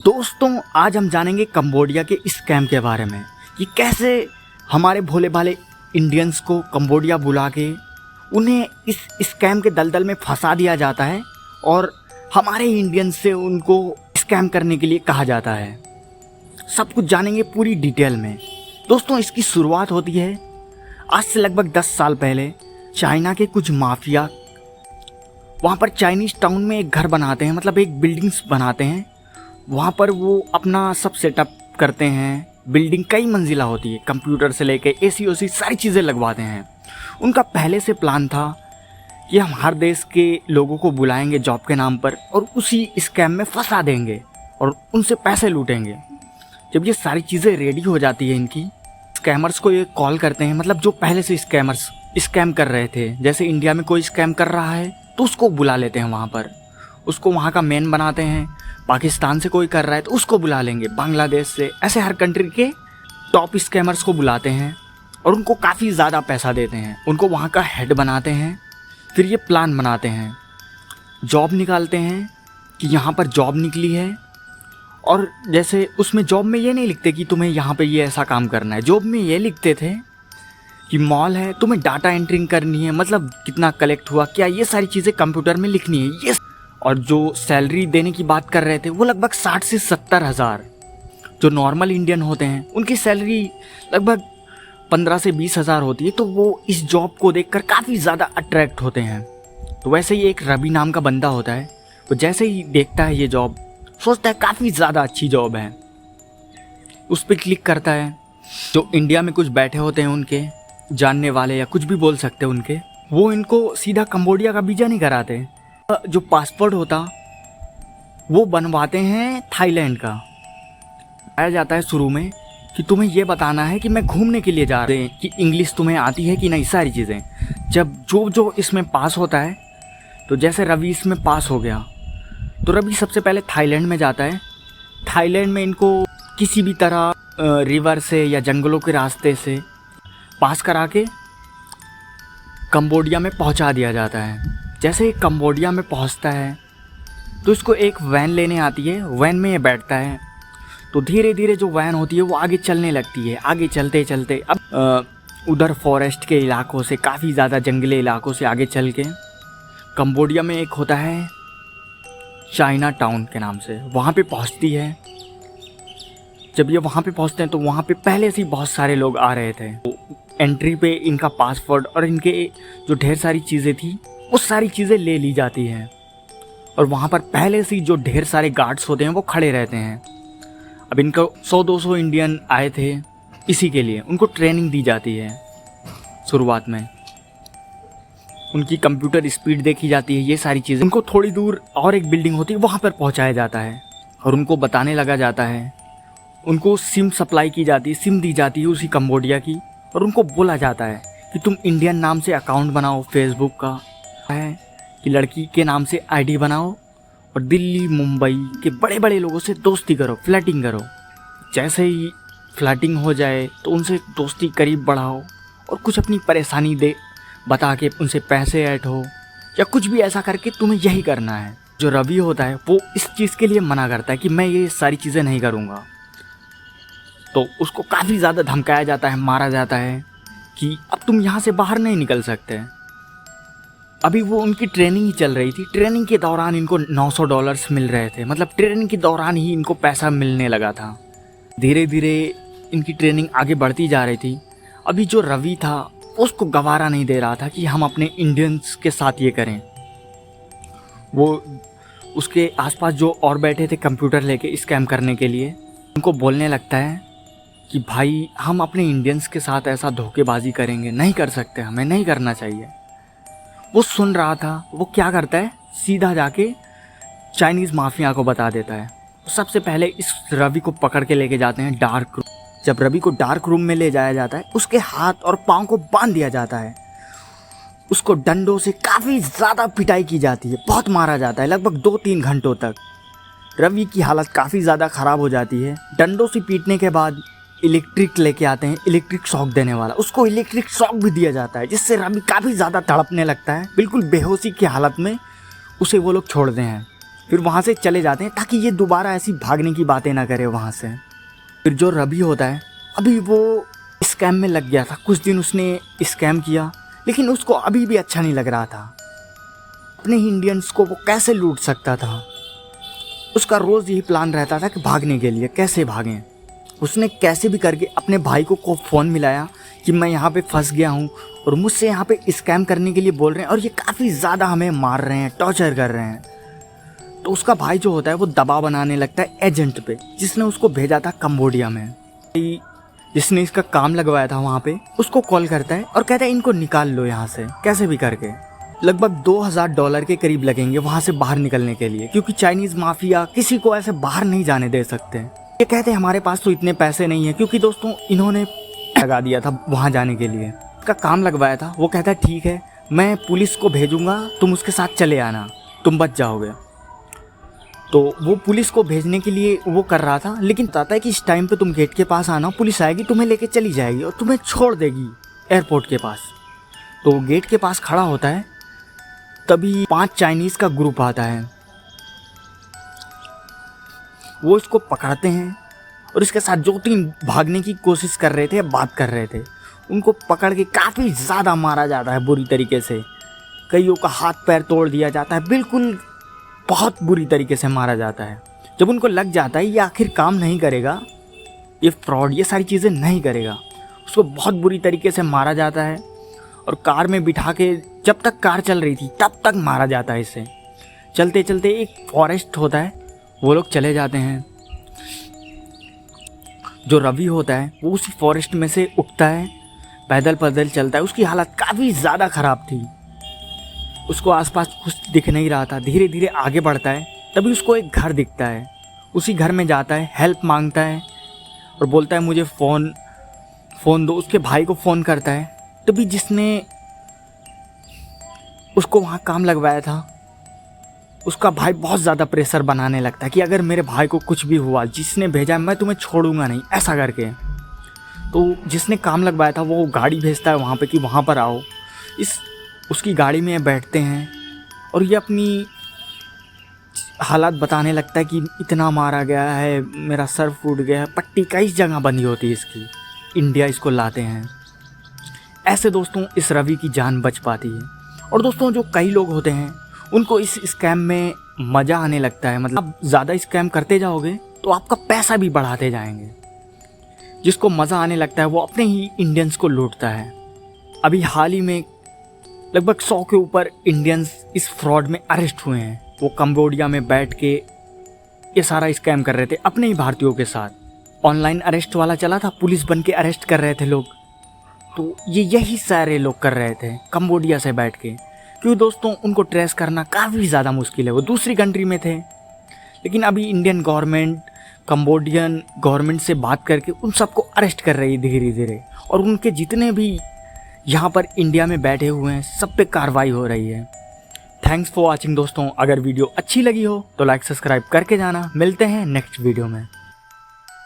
दोस्तों आज हम जानेंगे कंबोडिया के स्कैम के बारे में कि कैसे हमारे भोले भाले इंडियंस को कंबोडिया बुला के उन्हें इस स्कैम के दलदल में फंसा दिया जाता है और हमारे इंडियंस से उनको स्कैम करने के लिए कहा जाता है। सब कुछ जानेंगे पूरी डिटेल में। दोस्तों इसकी शुरुआत होती है आज से लगभग 10 साल पहले। चाइना के कुछ माफिया वहाँ पर चाइनीज़ टाउन में एक घर बनाते हैं, मतलब एक बिल्डिंग्स बनाते हैं। वहाँ पर वो अपना सब सेटअप करते हैं। बिल्डिंग कई मंजिला होती है, कंप्यूटर से लेके एसी ओसी सारी चीज़ें लगवाते हैं। उनका पहले से प्लान था कि हम हर देश के लोगों को बुलाएंगे जॉब के नाम पर और उसी स्कैम में फंसा देंगे और उनसे पैसे लूटेंगे। जब ये सारी चीज़ें रेडी हो जाती है इनकी, स्कैमर्स को ये कॉल करते हैं, मतलब जो पहले से स्कैमर्स स्कैम कर रहे थे। जैसे इंडिया में कोई स्कैम कर रहा है तो उसको बुला लेते हैं वहाँ पर, उसको वहाँ का मेन बनाते हैं। पाकिस्तान से कोई कर रहा है तो उसको बुला लेंगे, बांग्लादेश से, ऐसे हर कंट्री के टॉप स्कैमर्स को बुलाते हैं और उनको काफ़ी ज़्यादा पैसा देते हैं। उनको वहाँ का हेड बनाते हैं। फिर ये प्लान बनाते हैं, जॉब निकालते हैं कि यहाँ पर जॉब निकली है। और जैसे उसमें जॉब में ये नहीं लिखते कि तुम्हें यहाँ पे ये ऐसा काम करना है, जॉब में ये लिखते थे कि मॉल है, तुम्हें डाटा एंट्रिंग करनी है, मतलब कितना कलेक्ट हुआ क्या, ये सारी चीज़ें कंप्यूटर में लिखनी है ये। और जो सैलरी देने की बात कर रहे थे वो लगभग 60 से 70 हज़ार। जो नॉर्मल इंडियन होते हैं उनकी सैलरी लगभग 15 से 20 हज़ार होती है। तो वो इस जॉब को देखकर काफ़ी ज़्यादा अट्रैक्ट होते हैं। तो वैसे ही एक रवि नाम का बंदा होता है, वो जैसे ही देखता है ये जॉब सोचता है काफ़ी ज़्यादा अच्छी जॉब है, उस पर क्लिक करता है। जो इंडिया में कुछ बैठे होते हैं उनके जानने वाले या कुछ भी बोल सकते हैं उनके, वो इनको सीधा कंबोडिया का वीज़ा नहीं कराते। जो पासपोर्ट होता वो बनवाते हैं थाईलैंड का। आया जाता है शुरू में कि तुम्हें ये बताना है कि मैं घूमने के लिए जा रहे हैं, कि इंग्लिश तुम्हें आती है कि नहीं, सारी चीज़ें। जब जो इसमें पास होता है, तो जैसे रवि इसमें पास हो गया तो रवि सबसे पहले थाईलैंड में जाता है। थाईलैंड में इनको किसी भी तरह रिवर से या जंगलों के रास्ते से पास करा के कंबोडिया में पहुंचा दिया जाता है। जैसे ही कंबोडिया में पहुंचता है तो इसको एक वैन लेने आती है, वैन में ये बैठता है। तो धीरे धीरे जो वैन होती है वो आगे चलने लगती है। आगे चलते चलते अब उधर फॉरेस्ट के इलाकों से, काफ़ी ज़्यादा जंगली इलाकों से आगे चल के कंबोडिया में एक होता है चाइना टाउन के नाम से, वहाँ पे पहुँचती है। जब ये वहाँ पे पहुँचते हैं तो वहाँ पे पहले से ही बहुत सारे लोग आ रहे थे। तो एंट्री पे इनका पासपोर्ट और इनके जो ढेर सारी चीज़ें थी वो सारी चीज़ें ले ली जाती हैं। और वहाँ पर पहले से जो ढेर सारे गार्ड्स होते हैं वो खड़े रहते हैं। अब इनको 100-200 इंडियन आए थे इसी के लिए, उनको ट्रेनिंग दी जाती है। शुरुआत में उनकी कंप्यूटर स्पीड देखी जाती है, ये सारी चीज़ें। उनको थोड़ी दूर और एक बिल्डिंग होती है, वहाँ पर पहुँचाया जाता है और उनको बताने लगा जाता है। उनको सिम सप्लाई की जाती है, सिम दी जाती है उसी कंबोडिया की। और उनको बोला जाता है कि तुम इंडियन नाम से अकाउंट बनाओ, फेसबुक का है कि लड़की के नाम से आईडी बनाओ और दिल्ली मुंबई के बड़े बड़े लोगों से दोस्ती करो, फ्लर्टिंग करो। जैसे ही फ्लर्टिंग हो जाए तो उनसे दोस्ती करीब बढ़ाओ और कुछ अपनी परेशानी दे बता के उनसे पैसे ऐड हो या कुछ भी ऐसा करके तुम्हें यही करना है। जो रवि होता है वो इस चीज़ के लिए मना करता है कि मैं ये सारी चीज़ें नहीं करूँगा। तो उसको काफ़ी ज़्यादा धमकाया जाता है, मारा जाता है कि अब तुम यहाँ से बाहर नहीं निकल सकते। अभी वो उनकी ट्रेनिंग ही चल रही थी। ट्रेनिंग के दौरान इनको $900 मिल रहे थे, मतलब ट्रेनिंग के दौरान ही इनको पैसा मिलने लगा था। धीरे धीरे इनकी ट्रेनिंग आगे बढ़ती जा रही थी। अभी जो रवि था उसको गवारा नहीं दे रहा था कि हम अपने इंडियंस के साथ ये करें। वो उसके आसपास जो और बैठे थे कंप्यूटर लेके स्कैम करने के लिए, उनको बोलने लगता है कि भाई हम अपने इंडियंस के साथ ऐसा धोखेबाजी करेंगे, नहीं कर सकते, हमें नहीं करना चाहिए। वो सुन रहा था, वो क्या करता है, सीधा जाके चाइनीज़ माफिया को बता देता है। सबसे पहले इस रवि को पकड़ के लेके जाते हैं डार्क रूम। जब रवि को डार्क रूम में ले जाया जाता है, उसके हाथ और पाँव को बांध दिया जाता है। उसको डंडों से काफ़ी ज़्यादा पिटाई की जाती है, बहुत मारा जाता है, लगभग 2-3 घंटों तक। रवि की हालत काफ़ी ज़्यादा ख़राब हो जाती है। डंडों से पीटने के बाद इलेक्ट्रिक लेके आते हैं, इलेक्ट्रिक शॉक देने वाला। उसको इलेक्ट्रिक शॉक भी दिया जाता है, जिससे रवि काफ़ी ज़्यादा तड़पने लगता है। बिल्कुल बेहोशी की हालत में उसे वो लोग छोड़ते हैं। फिर वहाँ से चले जाते हैं ताकि ये दोबारा ऐसी भागने की बातें ना करे वहाँ से। फिर जो रवि होता है, अभी वो स्कैम में लग गया था, कुछ दिन उसने स्कैम किया, लेकिन उसको अभी भी अच्छा नहीं लग रहा था। अपने इंडियंस को वो कैसे लूट सकता था, उसका रोज़ यही प्लान रहता था कि भागने के लिए कैसे भागें। उसने कैसे भी करके अपने भाई को फ़ोन मिलाया कि मैं यहाँ पे फंस गया हूँ और मुझसे यहाँ पे स्कैम करने के लिए बोल रहे हैं और ये काफ़ी ज़्यादा हमें मार रहे हैं, टॉर्चर कर रहे हैं। तो उसका भाई जो होता है वो दबाव बनाने लगता है एजेंट पे, जिसने उसको भेजा था कंबोडिया में। जिसने इसका काम लगवाया था वहाँ पे उसको कॉल करता है और कहता है इनको निकाल लो यहाँ से कैसे भी करके। लगभग $2000 के करीब लगेंगे वहाँ से बाहर निकलने के लिए, क्योंकि चाइनीज़ माफिया किसी को ऐसे बाहर नहीं जाने दे सकते। ये कहते हैं हमारे पास तो इतने पैसे नहीं है, क्योंकि दोस्तों इन्होंने लगा दिया था वहाँ जाने के लिए, इसका काम लगवाया था। वो कहता है ठीक है, मैं पुलिस को भेजूँगा, तुम उसके साथ चले आना, तुम बच जाओगे। तो वो पुलिस को भेजने के लिए वो कर रहा था, लेकिन बताता है कि इस टाइम पे तुम गेट के पास आना, पुलिस आएगी, तुम्हें लेके चली जाएगी और तुम्हें छोड़ देगी एयरपोर्ट के पास। तो वो गेट के पास खड़ा होता है, तभी 5 चाइनीज़ का ग्रुप आता है। वो इसको पकड़ते हैं और इसके साथ जो 3 भागने की कोशिश कर रहे थे, बात कर रहे थे, उनको पकड़ के काफ़ी ज़्यादा मारा जाता है बुरी तरीके से। कईयों का हाथ पैर तोड़ दिया जाता है, बिल्कुल बहुत बुरी तरीके से मारा जाता है। जब उनको लग जाता है ये आखिर काम नहीं करेगा, ये फ्रॉड, ये सारी चीज़ें नहीं करेगा, उसको बहुत बुरी तरीके से मारा जाता है और कार में बिठा के, जब तक कार चल रही थी तब तक मारा जाता है इसे। चलते चलते एक फॉरेस्ट होता है, वो लोग चले जाते हैं। जो रवि होता है वो उसी फॉरेस्ट में से उठता है, पैदल पैदल चलता है। उसकी हालत काफ़ी ज़्यादा ख़राब थी, उसको आसपास कुछ दिख नहीं रहा था। धीरे धीरे आगे बढ़ता है, तभी उसको एक घर दिखता है। उसी घर में जाता है, हेल्प मांगता है और बोलता है मुझे फ़ोन दो। उसके भाई को फ़ोन करता है, तभी जिसने उसको वहाँ काम लगवाया था उसका भाई बहुत ज़्यादा प्रेशर बनाने लगता है कि अगर मेरे भाई को कुछ भी हुआ, जिसने भेजा है, मैं तुम्हें छोड़ूंगा नहीं, ऐसा करके। तो जिसने काम लगवाया था वो गाड़ी भेजता है वहाँ पे कि वहाँ पर आओ। उसकी गाड़ी में बैठते हैं और ये अपनी हालात बताने लगता है कि इतना मारा गया है, मेरा सर फूट गया है, पट्टी कई जगह बंधी होती है इसकी। इंडिया इसको लाते हैं। ऐसे दोस्तों इस रवि की जान बच पाती है। और दोस्तों जो कई लोग होते हैं उनको इस स्कैम में मज़ा आने लगता है, मतलब आप ज़्यादा स्कैम करते जाओगे तो आपका पैसा भी बढ़ाते जाएंगे। जिसको मज़ा आने लगता है वो अपने ही इंडियंस को लूटता है। अभी हाल ही में लगभग 100 के ऊपर इंडियंस इस फ्रॉड में अरेस्ट हुए हैं। वो कंबोडिया में बैठ के ये सारा स्कैम कर रहे थे अपने ही भारतीयों के साथ। ऑनलाइन अरेस्ट वाला चला था, पुलिस बन के अरेस्ट कर रहे थे लोग। तो यही सारे लोग कर रहे थे कंबोडिया से बैठ के, क्योंकि दोस्तों उनको ट्रेस करना काफ़ी ज़्यादा मुश्किल है। वो दूसरी कंट्री में थे, लेकिन अभी इंडियन गवर्नमेंट कंबोडियन गवर्नमेंट से बात करके उन सबको अरेस्ट कर रही है धीरे धीरे। और उनके जितने भी यहाँ पर इंडिया में बैठे हुए हैं सब पे कार्रवाई हो रही है। थैंक्स फॉर वॉचिंग दोस्तों। अगर वीडियो अच्छी लगी हो तो लाइक सब्सक्राइब करके जाना। मिलते हैं नेक्स्ट वीडियो में।